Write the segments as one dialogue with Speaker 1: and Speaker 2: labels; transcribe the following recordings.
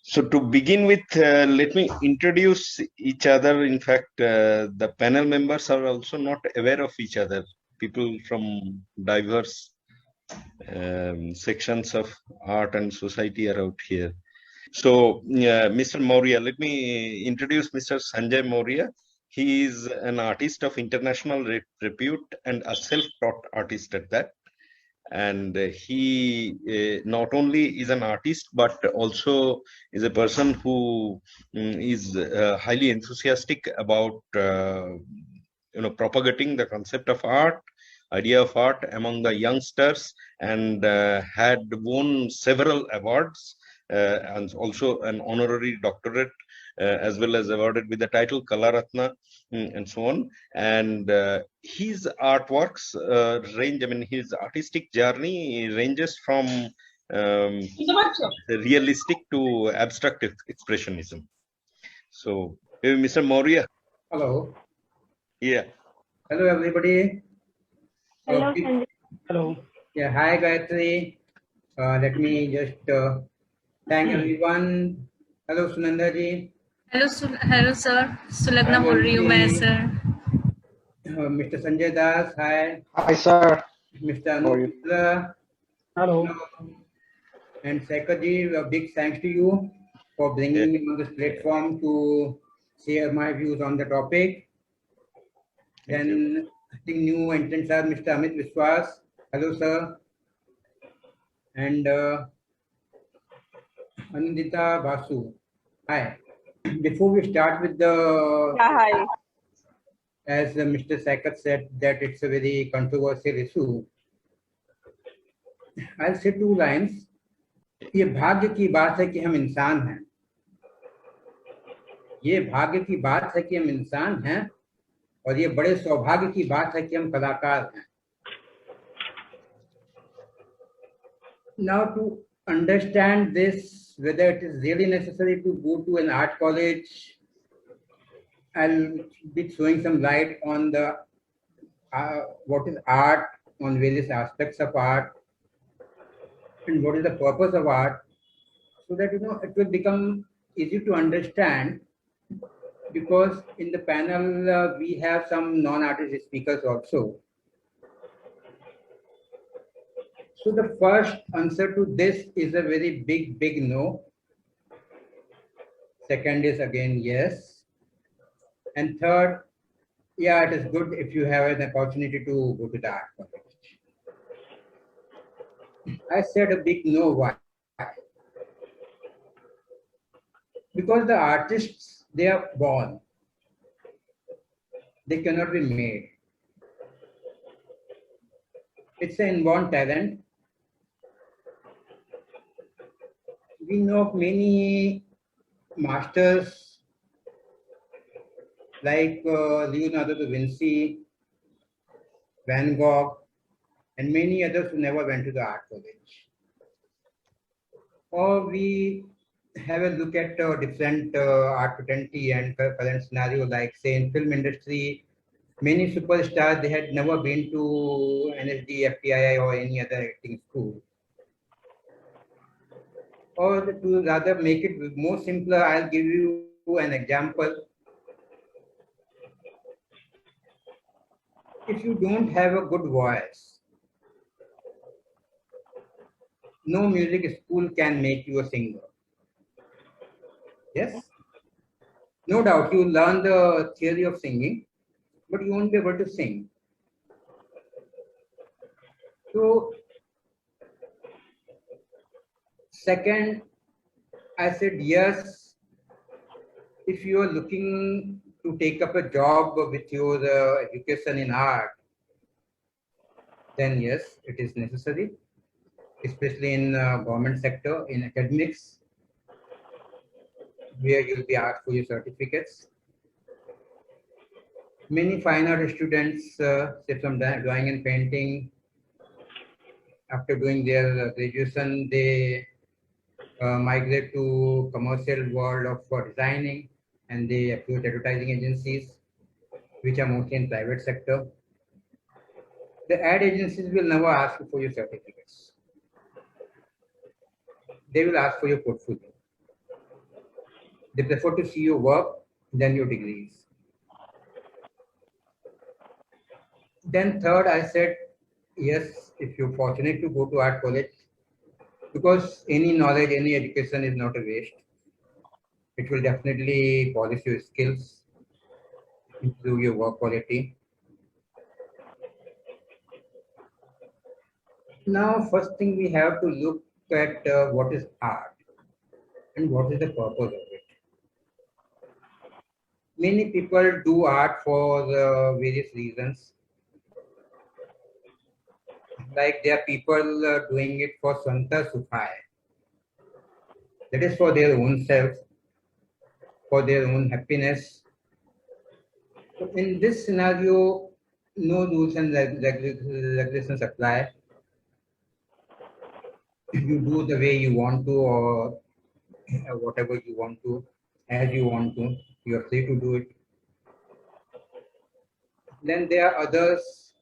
Speaker 1: So to begin with, let me introduce each other. In fact, the panel members are also not aware of each other. People from diverse sections of art and society are out here. So, Mr. Maurya, let me introduce Mr. Sanjay Maurya. He is an artist of international repute and a self-taught artist at that. And he not only is an artist but also is a person who is highly enthusiastic about propagating the concept of art, idea of art among the youngsters, and had won several awards and also an honorary doctorate, as well as awarded with the title Kalaratna, and so on. And his artworks range, I mean, his artistic journey ranges from realistic to abstract expressionism. So, Mr. Maurya.
Speaker 2: Hello.
Speaker 1: Yeah.
Speaker 2: Hello, everybody.
Speaker 3: Hello, Sanjay.
Speaker 4: Hello.
Speaker 2: Yeah, hi, Gayatri. Let me just thank everyone. Hello, Sunanda ji.
Speaker 5: Hello sir Sulagna बोल रही हूँ मैं sir
Speaker 2: Mr. Sanjay Das, hi.
Speaker 4: Hi, sir.
Speaker 2: Mr.
Speaker 4: How are
Speaker 2: Anup
Speaker 4: you?
Speaker 2: Mitra.
Speaker 4: Hello.
Speaker 2: And Sekhar ji, a big thanks to you for bringing me on this platform to share my views on the topic. Then I think new entrants are Mr. Amit Viswas. Hello, sir. And Anindita Basu. Hi. Before we start with the,
Speaker 3: Hi.
Speaker 2: as Mr. Sakat said, that it's a very controversial issue, I'll say two lines. ये भाग्य की बात है कि हम इंसान हैं. ये भाग्य की बात है कि हम इंसान हैं और ये बड़े सौभाग्य की बात है कि हम कलाकार हैं. Now to understand this, whether it is really necessary to go to an art college, I'll be throwing some light on the what is art, on various aspects of art, and what is the purpose of art, so that it will become easy to understand. Because in the panel we have some non-artist speakers also. So the first answer to this is a very big no. Second is again yes. And third, yeah, it is good if you have an opportunity to go to the art college. I said a big no. Why? Because the artists, they are born. They cannot be made. It's an inborn talent. We know of many masters like Leonardo da Vinci, Van Gogh, and many others who never went to the art college. Or we have a look at different art fraternity and current scenario, like say in film industry, many superstars, they had never been to NSD, FTII or any other acting school. Or to rather make it more simpler, I'll give you an example. If you don't have a good voice, no music school can make you a singer. Yes? No doubt, you learn the theory of singing, but you won't be able to sing. So, second, I said yes, if you are looking to take up a job with your education in art, then yes, it is necessary, especially in government sector, in academics, where you'll be asked for your certificates. Many fine art students, say from drawing and painting, after doing their graduation, they migrate to commercial world of designing, and they approach advertising agencies, which are mostly in private sector. The ad agencies will never ask you for your certificates. They will ask for your portfolio. They prefer to see your work than your degrees. Then third, I said, yes, if you're fortunate to go to art college, because any knowledge, any education is not a waste. It will definitely polish your skills, improve your work quality. Now, first thing we have to look at what is art and what is the purpose of it. Many people do art for various reasons. Like there are people doing it for Santa Sukhai. That is for their own self, for their own happiness. So in this scenario, no rules and regulations apply. You do the way you want to, or whatever you want to, as you want to. You are free to do it. Then there are others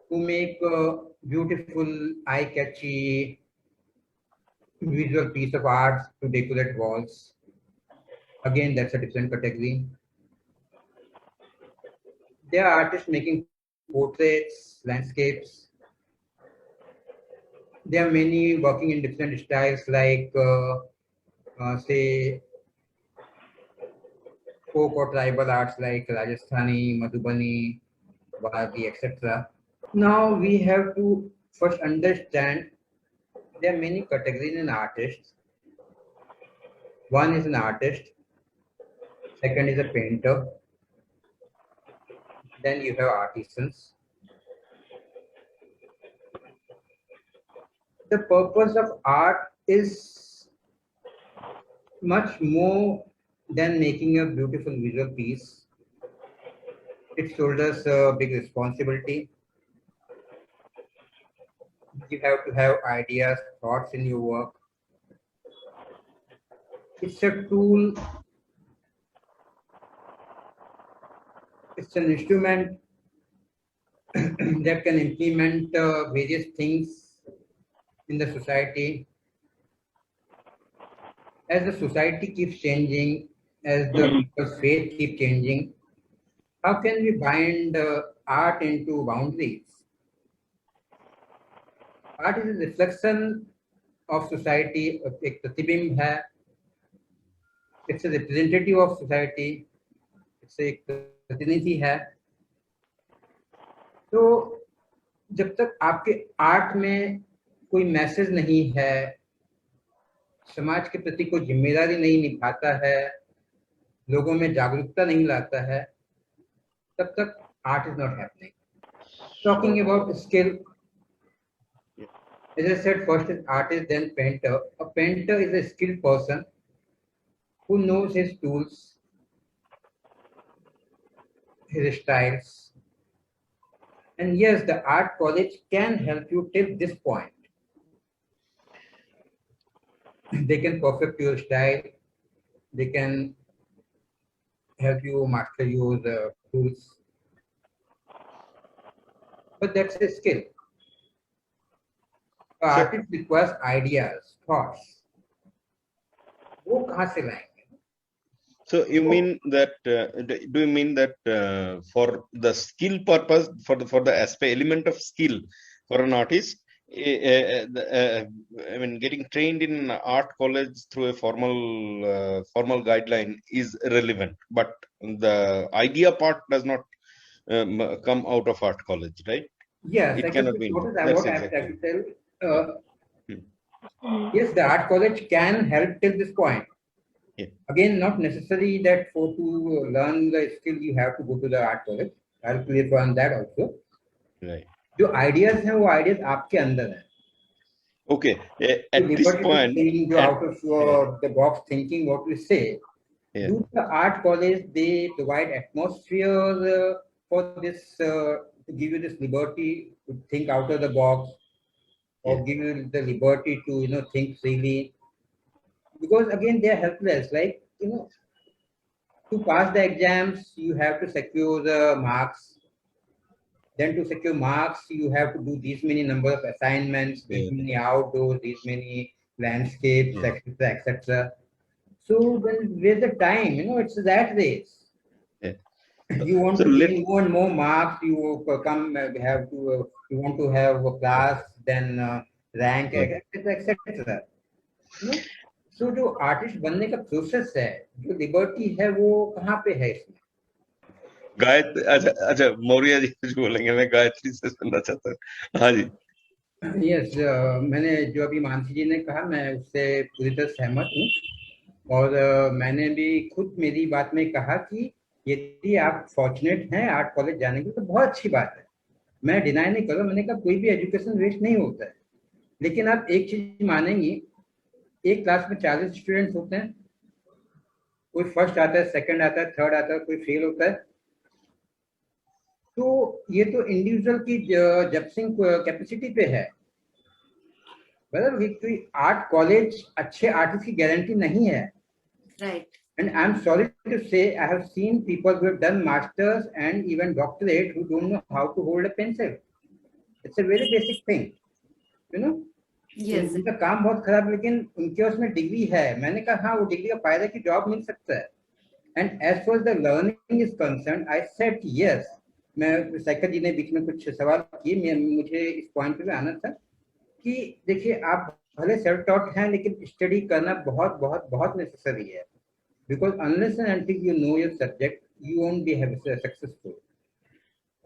Speaker 2: who make beautiful, eye-catchy visual piece of art to decorate walls. Again, that's a different category. There are artists making portraits, landscapes. There are many working in different styles like, say, folk or tribal arts like Rajasthani, Madhubani, Bharati, etc. Now we have to first understand there are many categories in artists. One is an artist, second is a painter, then you have artisans. The purpose of art is much more than making a beautiful visual piece. It shoulders a big responsibility. You have to have ideas, thoughts in your work. It's a tool, it's an instrument that can implement various things in the society. As the society keeps changing, as the people's faith keeps changing, how can we bind art into boundaries? Art is a reflection of society, एक प्रतिबिंब है. It's a representative of society. It's एक प्रतिनिधि है. तो जब तक आपके आर्ट में कोई मैसेज नहीं है, समाज के प्रति कोई जिम्मेदारी नहीं निभाता है, लोगों में जागरूकता नहीं लाता है, तब तक art is not happening. Talking about skill, as I said, first is artist, then painter. A painter is a skilled person who knows his tools, his styles. And yes, the art college can help you till this point. They can perfect your style. They can help you master your tools. But that's a skill. Artist requires ideas, thoughts. वो कहाँ से लाएंगे?
Speaker 1: So you mean that? Do you mean that for the skill purpose, for the aspect element of skill for an artist, I mean, getting trained in art college through a formal guideline is relevant, but the idea part does not come out of art college, right?
Speaker 2: Yes,
Speaker 1: It cannot be.
Speaker 2: what
Speaker 1: That's
Speaker 2: I have
Speaker 1: exactly.
Speaker 2: to tell. Yes, the art college can help till this point.
Speaker 1: Yeah.
Speaker 2: Again, not necessary that for to learn the skill you have to go to the art college. I'll clear on that also.
Speaker 1: Right.
Speaker 2: जो ideas हैं वो ideas आपके अंदर हैं.
Speaker 1: Okay. At this point,
Speaker 2: thinking, out of the box thinking, what we say.
Speaker 1: Yeah.
Speaker 2: Do the art college, they provide atmosphere for this, to give you this liberty to think out of the box, or give you the liberty to think freely. Because again, they are helpless. Like to pass the exams, you have to secure the marks. Then to secure marks, you have to do these many number of assignments, these many outdoors, these many landscapes, etc., etc. So then where's the time? You know, it's that race.
Speaker 1: Yeah.
Speaker 2: You want
Speaker 1: So
Speaker 2: to
Speaker 1: let
Speaker 2: gain more and more marks. You come have to. You want to have a class, then rank, etc., etc. You know. So जो artist बनने का process है, जो liberty है, वो कहाँ पे है इसमें?
Speaker 1: गायत्री, अच्छा अच्छा, मौर्य जी कुछ बोलेंगे, मैं गायत्री से सुनना चाहता हूँ। हाँ जी।
Speaker 2: यस, मैंने जो अभी मानसी जी ने कहा, मैं उससे पूरी तरह सहमत हूँ। और मैंने भी खुद मेरी बात में कहा कि यदि आप फॉर्चुनेट हैं आर्ट कॉलेज जाने की तो बहुत अच्छी बात है, मैं डिनाई नहीं कर रहा। मैंने कहा कोई भी एजुकेशन वेस्ट नहीं होता है, लेकिन आप एक चीज मानेंगी, एक क्लास में 40 स्टूडेंट्स होते हैं, कोई फर्स्ट आता है, सेकंड आता है, थर्ड आता है, कोई फेल होता है। तो ये तो इंडिविजुअल की जब्सिंग कैपेसिटी पे है। कोई आर्ट कॉलेज अच्छे आर्टिस्ट की गारंटी नहीं है।
Speaker 6: Right.
Speaker 2: And I'm sorry to say, I have seen people who have done masters and even doctorate who don't know how to hold a pencil. It's a very basic thing, you know.
Speaker 6: Yes.
Speaker 2: उनका काम बहुत खराब, लेकिन उनके उसमें degree है। मैंने कहा हाँ, वो डिग्री का फायदा कि जॉब मिल सकता है। And as far as the learning is concerned, I said yes. मैं साइकिल जी ने बीच में कुछ सवाल किए, मुझे इस पॉइंट पे आना था कि देखिए, आप भले सेल्फ टॉट हैं, लेकिन स्टडी करना बहुत बहुत बहुत नेसेसरी है। Because unless and until you know your subject, you won't be successful.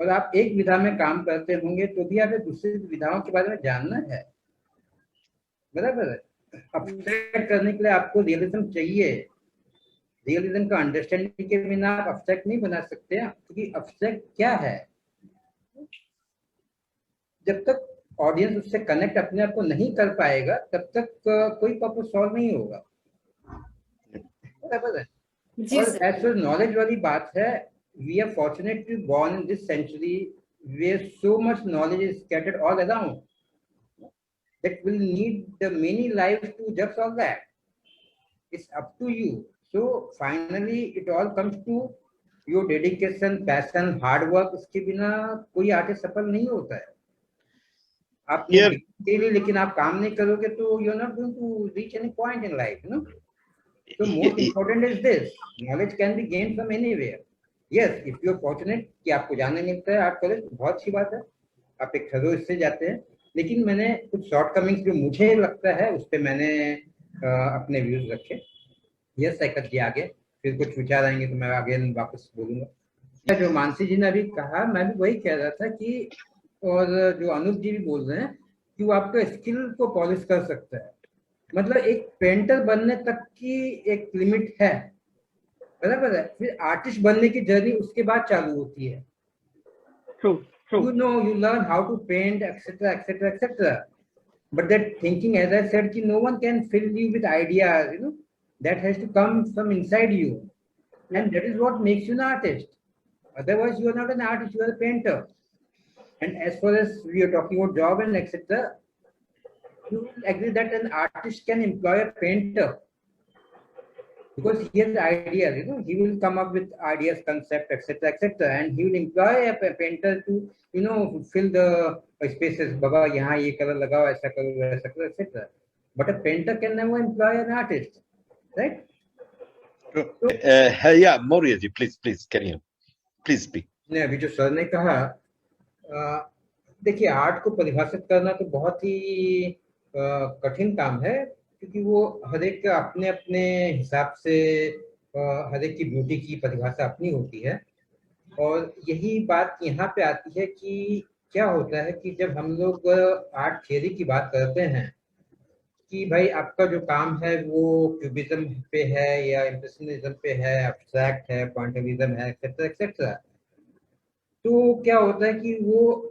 Speaker 2: और आप एक विधा में काम करते होंगे तो भी आपको दूसरी विधाओं के बारे में जानना है, बराबर है। अब्स्ट्रैक्ट करने के लिए आपको रियलिज्म चाहिए। रियलिज्म का अंडरस्टैंडिंग के बिना आप अब्स्ट्रैक्ट नहीं बना सकते, क्योंकि अब्स्ट्रैक्ट क्या है, जब तक ऑडियंस उससे कनेक्ट अपने आप को नहीं कर पाएगा तब तक कोई पर्पस सॉल्व नहीं होगा, बराबर है। और ऐसे नॉलेज वाली बात है, we are fortunate to born in this century where so much knowledge is scattered all around that will need the many lives to just all that. It's up to you. So finally it all comes to your dedication, passion, hard work. इसके बिना कोई artist सफल नहीं होता है। आप daily लेकिन आप काम नहीं करोगे तो you are not going to reach any point in life, you know. So most important is this: knowledge can be gained from anywhere. Yes, if you are fortunate कि आपको जाने मिलता है आर्ट कॉलेज, बहुत अच्छी बात है, आप एक खरोच से जाते हैं। लेकिन मैंने कुछ शॉर्टकमिंग्स जो मुझे लगता है उस पर मैंने अपने व्यूज रखे। यस साइकिल जी आगे, फिर कुछ विचार आएंगे तो मैं आगे वापस बोलूंगा। जो मानसी जी ने अभी कहा, मैं भी वही कह रहा था कि, और जो अनूप जी भी बोल रहे हैं कि वो आपके स्किल को पॉलिश कर सकता है। मतलब एक पेंटर बनने तक की एक लिमिट है, बराबर है। फिर आर्टिस्ट बनने की जर्नी उसके बाद चालू होती है।
Speaker 4: True.
Speaker 2: You know, you learn how to paint, etc., etc., etc. But that thinking, as I said, कि no one can fill you with ideas. You know, that has to come from inside you, and that is what makes you an artist. Otherwise, you are not an artist; you are a painter. And as far as we are talking about job and etc., you will agree that an artist can employ a painter because he has ideas. You know, he will come up with ideas, concept, etc., etc., and he will employ a painter to, you know, fill the spaces. Baba, यहाँ ये color लगाओ, ऐसा करो, वैसा करो, etc. But a painter can never employ an artist, right?
Speaker 1: Yeah, Maurya ji, please carry on. Please speak.
Speaker 2: ने अभी जो सर ने कहा, देखिए आर्ट को परिभाषित करना तो बहुत ही कठिन काम है, क्योंकि वो हर एक के अपने अपने हिसाब से हर एक की ब्यूटी की परिभाषा अपनी होती है। और यही बात यहाँ पे आती है कि क्या होता है कि जब हम लोग आर्ट थियरी की बात करते हैं कि भाई आपका जो काम है वो क्यूबिज्म पे है या इम्प्रेशनिज्म पे है, एब्स्ट्रैक्ट है, पॉइंटिविज्म है, एक्सेट्रा एक्सेट्रा, तो क्या होता है कि वो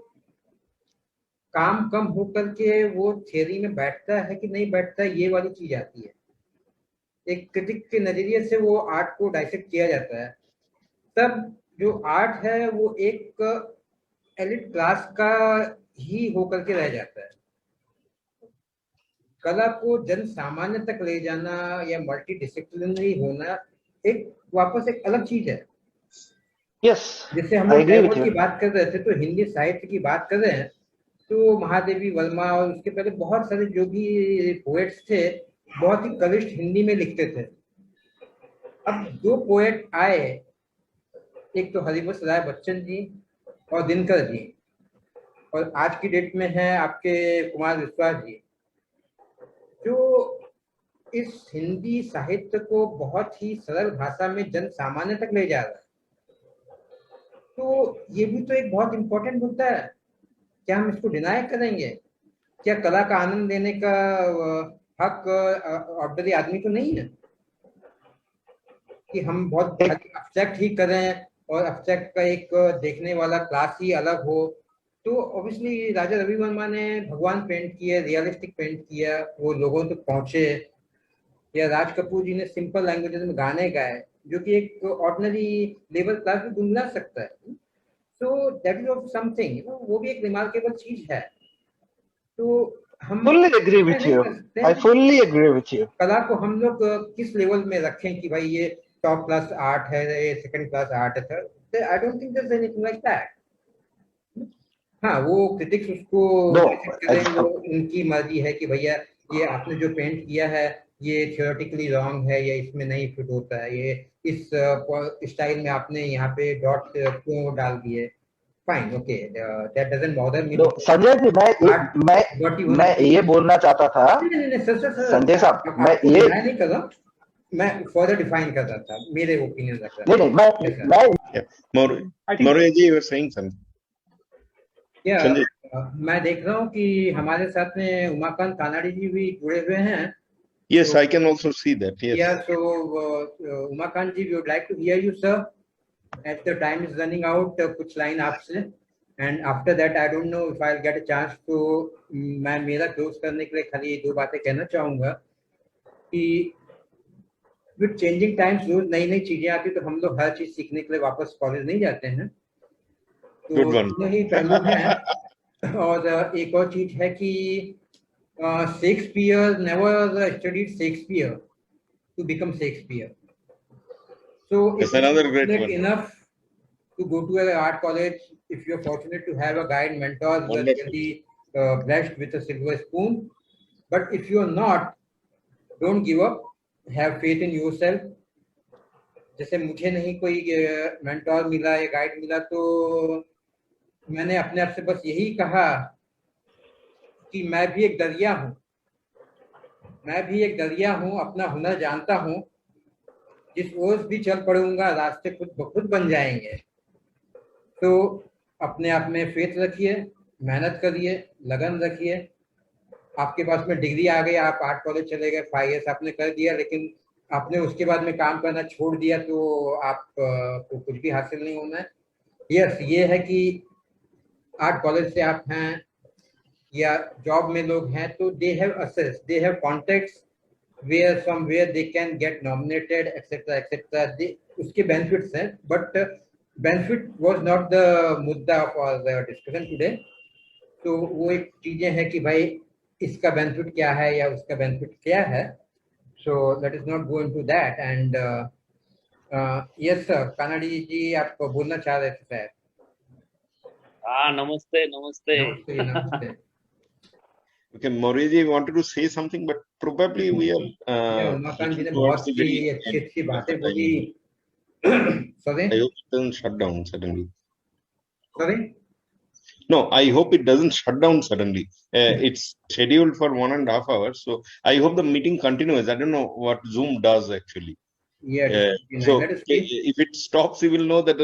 Speaker 2: काम कम होकर के वो थियरी में बैठता है कि नहीं बैठता है, ये वाली चीज आती है। एक क्रिटिक के नजरिए से वो आर्ट को डाइसेक्ट किया जाता है। तब जो आर्ट है वो एक एलिट क्लास का ही होकर के रह जाता है। कला को जन सामान्य तक ले जाना या मल्टी डिसिप्लिनरी होना एक वापस एक अलग चीज है।
Speaker 4: Yes,
Speaker 2: जैसे हम
Speaker 4: I
Speaker 2: लोग
Speaker 4: agree with
Speaker 2: टैगोर की
Speaker 4: you.
Speaker 2: बात कर रहे थे तो हिंदी साहित्य की बात कर रहे हैं तो महादेवी वर्मा और उसके पहले बहुत सारे जो भी पोएट्स थे बहुत ही कनिष्ठ हिंदी में लिखते थे। अब दो पोएट आए, एक तो हरिवंश राय बच्चन जी और दिनकर जी, और आज की डेट में है आपके कुमार विश्वास जी, जो इस हिंदी साहित्य को बहुत ही सरल भाषा में जन सामान्य तक ले जा रहा है। तो ये भी तो एक बहुत इंपॉर्टेंट मुद्दा है। क्या हम इसको डिनाय करेंगे? क्या कला का आनंद लेने का हक ऑर्डिनरी आदमी को नहीं है? कि हम बहुत अब्स्ट्रैक्ट ही करें और अब्स्ट्रैक्ट का एक देखने वाला क्लास ही अलग हो। तो ऑब्वियसली राजा रवि वर्मा ने भगवान पेंट किए, रियलिस्टिक पेंट किया, वो लोगों तक पहुंचे, या राज कपूर जी ने सिंपल लैंग्वेजेस में गाने गाए जो कि एक ऑर्डिनरी लेवल क्लास भी गुनगुना सकता है। So that is of something, वो भी एक रिमार्केबल चीज है। तो हम
Speaker 4: fully agree with you. I fully agree with you.
Speaker 2: कला को हम लोग किस लेवल में रखें कि भाई ये टॉप क्लास आर्ट है, ये सेकंड क्लास आर्ट है, sir I don't think there is anything like that. हाँ, वो क्रिटिक्स उसको
Speaker 4: No,
Speaker 2: करें, वो उनकी मर्जी है कि भैया ये आपने जो पेंट किया है ये थियोरेटिकली रॉन्ग है, या इसमें नहीं फिट होता है, ये इस स्टाइल में आपने यहाँ पे डॉट क्यों डाल दिए। Fine, okay, that doesn't bother me.
Speaker 4: no, Sanjay ji, मैं ये बोलना चाहता था।
Speaker 2: नहीं, सर,
Speaker 4: संजय साहब, मैं ये
Speaker 2: नहीं कर रहा, मैं फर्दर डिफाइन कर रहा था, मेरे ओपिनियन रख रहा था।
Speaker 4: नहीं, मैं
Speaker 1: Maurya ji, you were saying something. Sanjay,
Speaker 2: मैं देख रहा हूँ कि हमारे साथ में उमाकांत कानाडी जी भी जुड़े हुए हैं।
Speaker 1: yes, I can also see that. Yes.
Speaker 2: Yeah, so Umakant ji, we would like to hear you, sir. As the time is running out, कुछ लाइन आपसे, and after that I don't know if I'll get a chance to, मैं मेरा close करने के लिए खाली दो बातें कहना चाहूँगा कि with changing times रोज नई नई चीजें आती, तो हम लोग हर चीज सीखने के लिए वापस कॉलेज नहीं जाते हैं। तो दोनों ही पहलू हैं। और एक और चीज है कि Shakespeare never studied Shakespeare to become Shakespeare. So
Speaker 1: That's another great one.
Speaker 2: Enough to go to an art college if you're fortunate to have a guide mentor who is really blessed with a silver spoon. But if you're not, don't give up. Have faith in yourself. जैसे मुझे नहीं कोई mentor मिला या guide मिला, तो मैंने अपने आप से बस यही कहा कि मैं भी एक दरिया हूँ, अपना हुनर जानता हूँ, जिस ओर भी चल पड़ूंगा रास्ते खुद ब खुद बन जाएंगे। तो अपने आप में फेथ रखिए, मेहनत करिए, लगन रखिए। आपके पास में डिग्री आ गई, आप आर्ट कॉलेज चले गए, 5 years आपने कर दिया, लेकिन आपने उसके बाद में काम करना छोड़ दिया, तो आप को कुछ भी हासिल नहीं होना है। यस, ये है कि आर्ट कॉलेज से आप हैं या जॉब में लोग हैं, तो they have access, they have contacts where from where they can get nominated etcetera etcetera, उसके बेनिफिट्स हैं। But benefit was not the मुद्दा फॉर द डिस्कशन टुडे। तो वो एक चीजें हैं कि भाई इसका बेनिफिट क्या है या उसका बेनिफिट क्या है। So let us not go into that. And yes sir, Kanadi ji आप बोलना चाह रहे थे सर।
Speaker 7: हाँ, नमस्ते।
Speaker 2: नमस्ते।
Speaker 1: Okay, Maurya ji wanted to say something, but probably we are.
Speaker 2: Umakant जी ने बहुत ही अच्छी बातें बोली। Sorry?
Speaker 1: I hope it doesn't shut down suddenly.
Speaker 2: Sorry?
Speaker 1: No, I hope it doesn't shut down suddenly. It's scheduled for 1.5 hours, so I hope the meeting continues. I don't know what Zoom does actually.
Speaker 2: Yeah.
Speaker 1: So if it stops, you will know that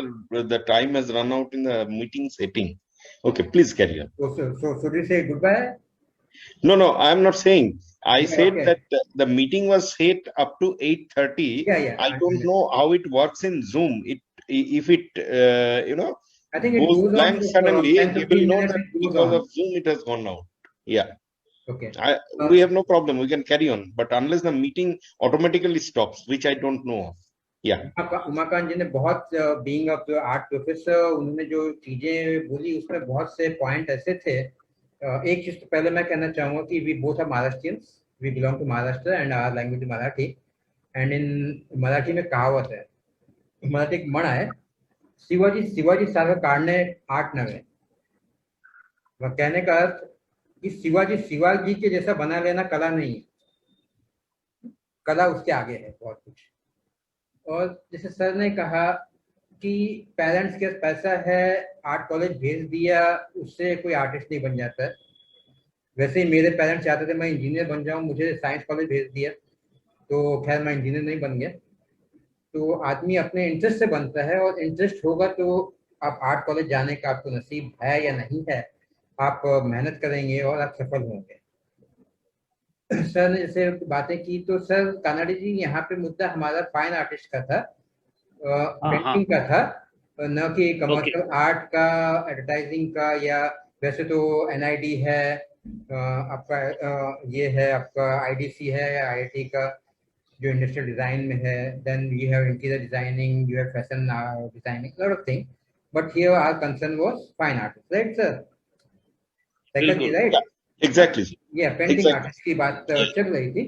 Speaker 1: the time has run out in the meeting setting. Okay, please carry on.
Speaker 2: So should we say goodbye?
Speaker 1: No, I am not saying. I said
Speaker 2: okay.
Speaker 1: that the meeting was set up to 8:30.
Speaker 2: Yeah.
Speaker 1: I don't know how it works in Zoom. If it
Speaker 2: I think it
Speaker 1: goes blank suddenly, you will know that because of Zoom it has gone out. Yeah.
Speaker 2: Okay.
Speaker 1: We have no problem. We can carry on. But unless the meeting automatically stops, which I don't know of. Yeah.
Speaker 2: Umakant जी ने बहुत being of art professor, उन्होंने जो चीजें बोली उसमें बहुत से point ऐसे थे। एक चीज तो पहले मैं कहना चाहूंगा कि we both are Maharashtrians, we belong to Maharashtra and our language Marathi. And in Marathi में कहावत है, मराठी एक म्हण आहे, शिवाजी सारखं काढणे आर्ट नव्हे। वह कहने का अर्थ कि शिवाजी के जैसा बना लेना कला नहीं है, कला उसके आगे है बहुत कुछ। और जैसे सर ने कहा कि पेरेंट्स के पास पैसा है, आर्ट कॉलेज भेज दिया, उससे कोई आर्टिस्ट नहीं बन जाता है। वैसे ही मेरे पेरेंट्स चाहते थे मैं इंजीनियर बन जाऊं, मुझे साइंस कॉलेज भेज दिया, तो खैर मैं इंजीनियर नहीं बन गया। तो आदमी अपने इंटरेस्ट से बनता है, और इंटरेस्ट होगा तो आप आर्ट कॉलेज जाने का आपको नसीब है या नहीं है, आप मेहनत करेंगे और आप सफल होंगे। सर ने जैसे बातें की, तो सर कानाडी जी, यहाँ पे मुद्दा हमारा फाइन आर्टिस्ट का था, पेंटिंग का था, न कि कमर्शियल आर्ट का, एडवर्टाइजिंग का, या वैसे तो एनआईडी है, आपका ये है, आपका आईडीसी है, आईआईटी का जो इंडस्ट्रियल डिजाइन में है, then you have interior designing, you have fashion designing, lot of thing, but here our concern was fine artist, right sir? Second ji, right?
Speaker 1: Exactly
Speaker 2: ये पेंटिंग आर्टिस्ट की बात चल रही थी,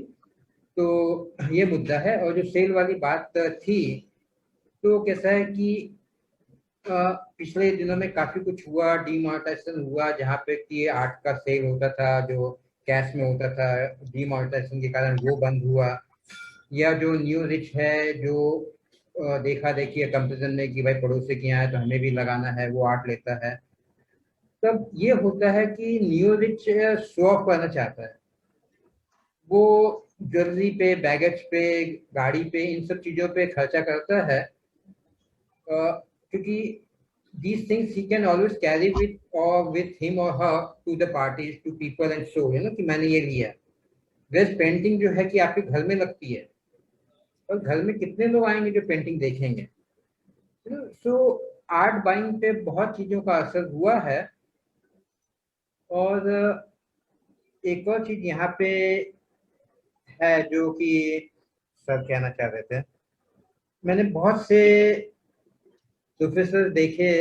Speaker 2: तो ये मुद्दा है। और जो सेल वाली बात थी, तो कैसा है कि पिछले दिनों में काफी कुछ हुआ, डीमोनेटाइजेशन हुआ, जहाँ पे कि आर्ट का सेल होता था जो कैश में होता था, डीमोनेटाइजेशन के कारण वो बंद हुआ। या जो न्यू रिच है, जो देखा देखी है कंपेरिजन में कि भाई पड़ोसी के यहाँ है तो हमें भी लगाना है, वो आर्ट लेता है। तब ये होता है कि न्यू रिच शो ऑफ करना चाहता है, वो ज्वेलरी पे, बैगेज पे, गाड़ी पे, इन सब चीजों पे खर्चा करता है, क्योंकि these things he can always carry with him or her to the parties, to people and show, कि मैंने ये लिया। वैसे पेंटिंग जो है कि आपके घर में लगती है, और घर में कितने लोग आएंगे जो पेंटिंग देखेंगे। सो आर्ट बाइंग पे बहुत चीजों का असर हुआ है। और एक और चीज यहाँ पे है जो कि सर कहना चाह रहे थे, मैंने बहुत से प्रोफेसर देखे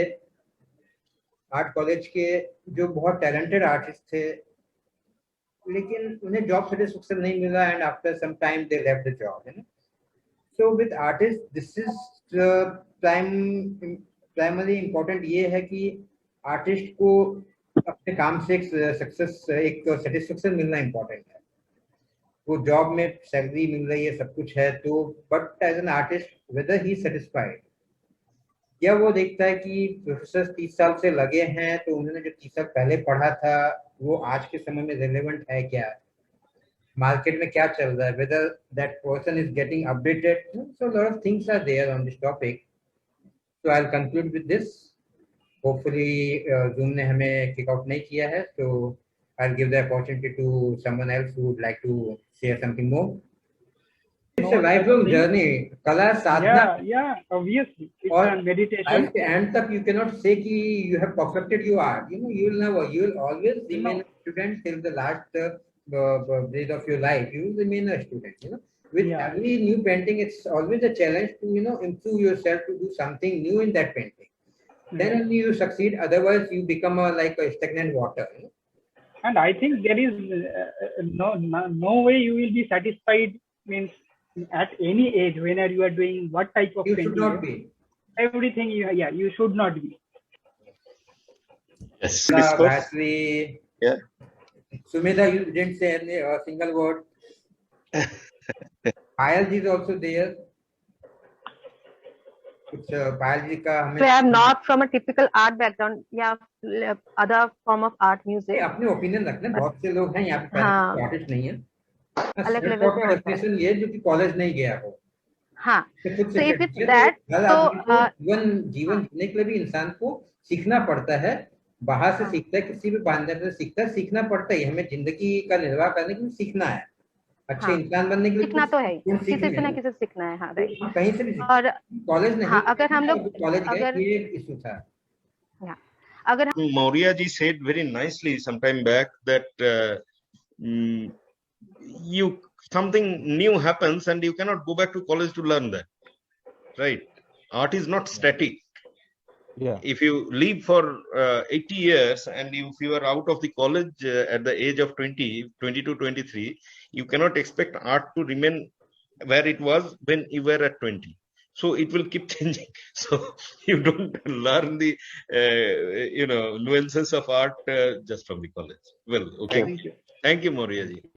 Speaker 2: आर्ट कॉलेज के जो बहुत टैलेंटेड आर्टिस्ट थे, लेकिन उन्हें जॉब सेटिस्फेक्शन नहीं मिला, and after some time they left the job, है ना। So with artist this is primary important ये है कि आर्टिस्ट को अपने काम से एक सक्सेस, एक सेटिस्फेक्शन मिलना इम्पोर्टेंट है। वो जॉब में सैलरी मिल रही है, सब कुछ है, तो but as an artist whether he satisfied, या वो देखता है कि प्रोफेसर 30 साल से लगे हैं, तो उन्होंने जो 30 साल पहले पढ़ा था वो आज के समय में रेलेवेंट है क्या, मार्केट में क्या चल रहा है, whether that person is getting updated. So lot of things are there on this topic. So I will conclude with this. Hopefully Zoom ने हमें किक आउट नहीं किया है, so I'll give the opportunity to someone else who would like to share something more. It's a lifelong journey. Kala sadhana.
Speaker 8: Yeah, obviously. It's
Speaker 2: Or
Speaker 8: a meditation.
Speaker 2: at the end तक you cannot say कि you have perfected your art. You will never. You will always remain a student till the last days of your life. You will remain a student. With every new painting, it's always a challenge to improve yourself, to do something new in that painting. Then only you succeed. Otherwise, you become like a stagnant water.
Speaker 8: And I think there is no way you will be satisfied. Means at any age, whenever you are doing what type of
Speaker 2: you
Speaker 8: painting,
Speaker 2: should not be.
Speaker 8: Everything you should not be.
Speaker 1: Yes.
Speaker 2: Bhatri.
Speaker 1: Yeah.
Speaker 2: Sumedha, you didn't say a single word. Payal ji is also there. Biology का हमें,
Speaker 3: So I am not from a typical art background, yeah, other form of art, music.
Speaker 2: अपने opinion रखने, बहुत से लोग हैं यहाँ पे आर्टिस्ट नहीं है,
Speaker 3: अलग लेवल पे होता है,
Speaker 2: ये जो कि कॉलेज नहीं गया हो।
Speaker 3: हाँ, so if it's that, तो
Speaker 2: जीवन जीने के लिए भी इंसान को सीखना पड़ता है, बाहर से सीखता है, किसी भी बांधने से सीखता है, सीखना पड़ता है। हमें जिंदगी का निर्वाह करने के लिए सीखना है, अच्छे इंसान बनने के लिए
Speaker 3: सीखना तो है, किसी से ना किसी से सीखना है। हाँ, राइट।
Speaker 2: कहीं से भी, और कॉलेज नहीं,
Speaker 3: हाँ, अगर हम लोग
Speaker 2: कॉलेज गए, ये इशू था।
Speaker 3: अगर
Speaker 1: Maurya ji said very nicely some time back that something new happens and you cannot go back to college to learn that, right? Art is not static.
Speaker 9: Yeah.
Speaker 1: If you live for 80 years and if you are out of the college at the age of 20 to 23, you cannot expect art to remain where it was when you were at 20. So it will keep changing. So you don't learn the nuances of art just from the college. Well, okay.
Speaker 8: Thank you.
Speaker 1: Thank you, Maurya ji.